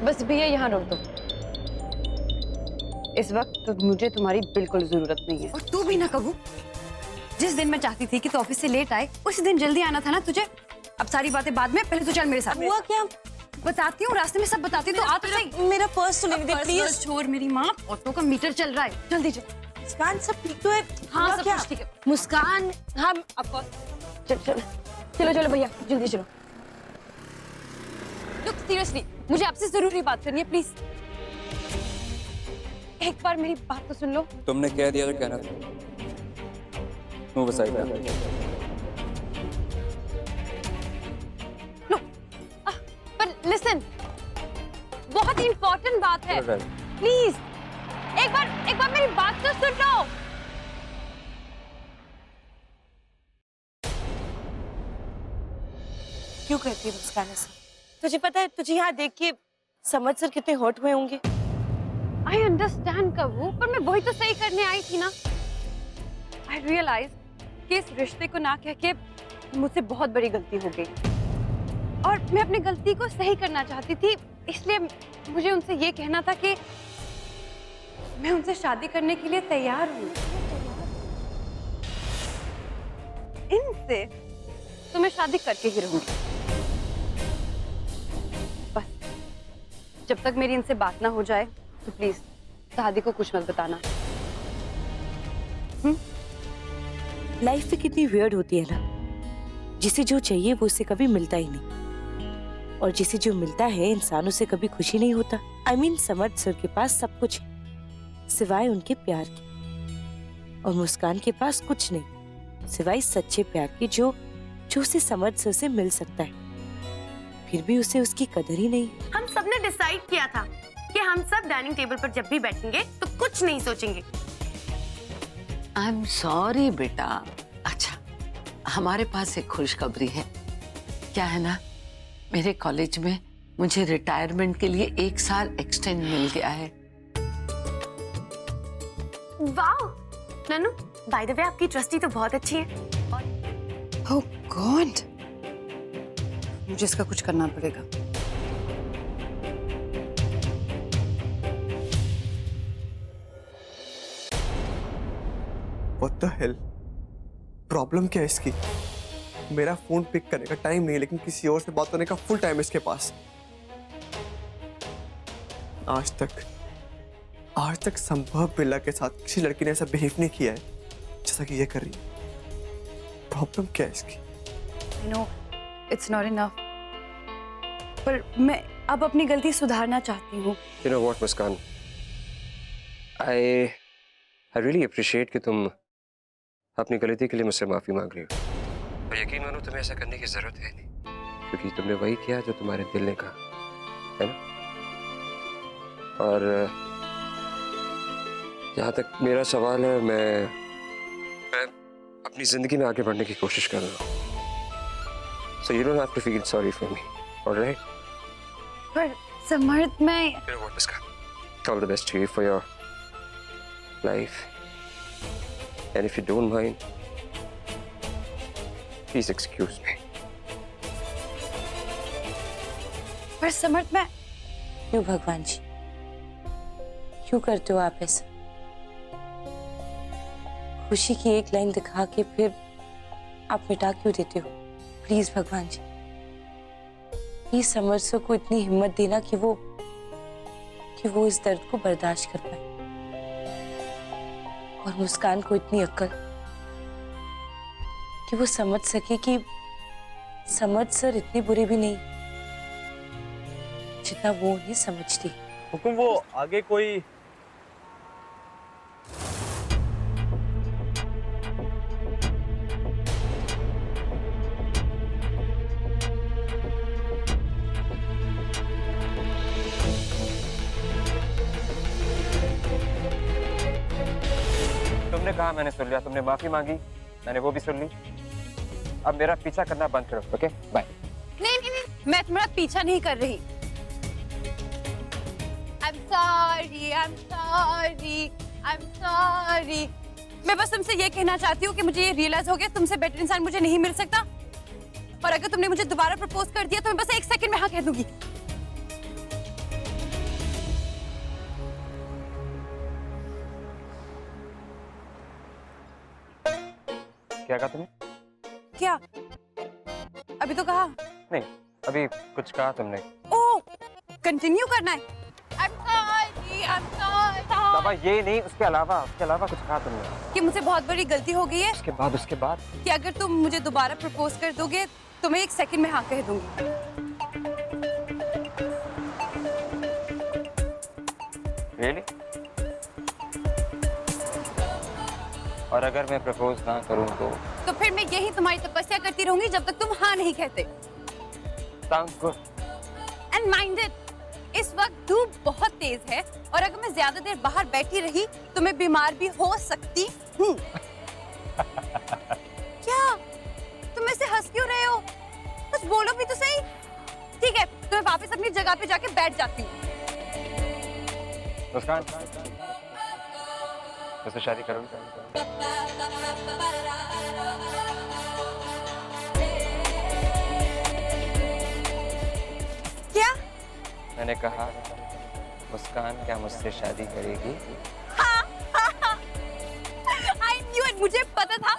बस भैया यहाँ रोक दो। इस वक्त मुझे तुम्हारी बिल्कुल जरूरत नहीं है। और तू भी ना कबू, जिस दिन मैं चाहती थी कि तू ऑफिस से लेट आए उसी दिन जल्दी आना था ना तुझे। अब सारी बातें बाद में, पहले तो चल मेरे साथ। हुआ क्या? बताती हूँ, रास्ते में सब बताती हूँ, तो आ तो सही। मेरा पर्स तो नहीं दे प्लीज। छोड़ मेरी माँ, ऑटो का मीटर चल रहा है, जल्दी चल। मुस्कान सब ठीक तो है? हाँ हुआ सब क्या? कुछ ठीक है। मुस्कान, हम चल चल चलो चलो भैया जल्दी चलो। लुक सीरियसली, मुझे आपसे जरूरी बात करनी है, प्लीज एक बार मेरी बात तो सुन लो। तुमने कह दिया तो कहना था। मुंह बसाई था। लो, पर लिसन, बहुत ही इंपॉर्टेंट बात है, प्लीज एक बार मेरी बात तो सुन लो। क्यों करती है मुस्कान ऐसा? तुझे पता है, तुझे यहाँ देख के समझ सर कितने हर्ट हुए होंगे। आई अंडरस्टैंड कबू, पर मैं वही तो सही करने आई थी ना। आई रियलाइज कि इस रिश्ते को ना कह के मुझसे बहुत बड़ी गलती हो गई और मैं अपनी गलती को सही करना चाहती थी, इसलिए मुझे उनसे ये कहना था कि मैं उनसे शादी करने के लिए तैयार हूँ। इनसे तो मैं शादी करके ही रहूंगी। बस जब तक मेरी इनसे बात ना हो जाए तो प्लीज दादी को कुछ मत बताना। लाइफ में कितनी वियर्ड होती है ना, जिसे जो चाहिए वो उससे कभी मिलता ही नहीं, और जिसे जो मिलता है इंसान उसे कभी खुशी नहीं होता। I mean, समझ सर के पास सब कुछ है सिवाय उनके प्यार के, और मुस्कान के पास कुछ नहीं सिवाय सच्चे प्यार के जो उसे समझ सर से मिल सकता है, फिर भी उसे उसकी कदर ही नहीं। हम सबने डिसाइड किया था कि हम सब डाइनिंग टेबल पर जब भी बैठेंगे तो कुछ नहीं सोचेंगे। आई एम सॉरी बेटा। अच्छा, हमारे पास एक खुशखबरी है। क्या है ना, मेरे कॉलेज में मुझे रिटायरमेंट के लिए 1 साल एक्सटेंड मिल गया है। वाह नन्नू, बाय द वे आपकी ट्रस्टी तो बहुत अच्छी है। ओह गॉड, मुझे इसका कुछ करना पड़ेगा। What the hell? प्रॉब्लम क्या है इसकी? मेरा फोन पिक करने का टाइम नहीं, लेकिन किसी और से बात करने का फुल टाइम है इसके पास। आज तक संभव बिरला के साथ किसी लड़की ने ऐसा बिहेव नहीं किया है जैसा कि ये कर रही है। प्रॉब्लम क्या है इसकी? I know it's not enough, पर मैं अब अपनी गलती सुधारना चाहती हूँ। You know what, Muskan? I really appreciate कि तुम अपनी गलती के लिए मुझसे माफी मांग रही हो। और यकीन मानो तुम्हें ऐसा करने की जरूरत है नहीं, क्योंकि तुमने वही किया जो तुम्हारे दिल ने कहा, है ना? और जहाँ तक मेरा सवाल है, मैं अपनी जिंदगी में आगे बढ़ने की कोशिश कर रहा हूँ। So you don't have to feel sorry for me, all right? पर समर्थ, मैं You know what, Muskan? All the best to you for your life. And if you don't mind, please excuse me. पर समर्थ, मैं क्यों भगवान जी, क्यों करते हो आप ऐसा? खुशी की एक लाइन दिखा के फिर आप मिटा क्यों देते हो? प्लीज भगवान जी, प्लीज समरसो को इतनी हिम्मत देना कि वो इस दर्द को बर्दाश्त कर पाए, और मुस्कान को इतनी अक्ल कि वो समझ सके कि समझ सर इतने बुरे भी नहीं जितना वो उन्हें समझती। हुकुम, वो आगे कोई तुमने कहा, मैंने सुन लिया। तुमने माफी मांगी, मैंने वो भी सुन ली। अब मेरा पीछा करना बंद करो, ओके? बाय। नहीं, मैं तुम्हारा पीछा नहीं कर रही। I'm sorry. मैं बस तुमसे ये कहना चाहती हूँ कि मुझे ये रियलाइज हो गया तुमसे बेटर इंसान मुझे नहीं मिल सकता, और अगर तुमने मुझे दोबारा प्रपोज कर दिया तो मैं बस 1 सेकंड में हाँ कह दूंगी। क्या कहा तुमने? क्या? अभी तो कहा। नहीं, अभी कुछ कहा तुमने। ओह, कंटिन्यू करना है। I'm sorry, I'm sorry. बाबा ये नहीं, उसके अलावा कुछ कहा तुमने? कि मुझसे बहुत बड़ी गलती हो गई है। उसके बाद कि अगर तुम मुझे दोबारा प्रपोज कर दोगे तो मैं 1 सेकंड में हाँ कह दूंगी। रियली? और अगर मैं प्रपोज ना करूं तो फिर मैं यही तुम्हारी तपस्या करती रहूंगी जब तक तुम हाँ नहीं कहते। Sounds good. And mind it, इस वक्त धूप बहुत तेज है और अगर मैं ज्यादा देर बाहर बैठी रही तो मैं बीमार भी हो सकती हूँ। क्या तुम ऐसे हंस क्यों रहे हो? कुछ बोलो भी तो सही। ठीक है, तो मैं वापस अपनी जगह पे जाके बैठ जाती हूँ। मुस्कान, मुझसे शादी करोगी? क्या? मैंने कहा मुस्कान क्या मुझसे शादी करेगी? आई न्यू इट, मुझे पता था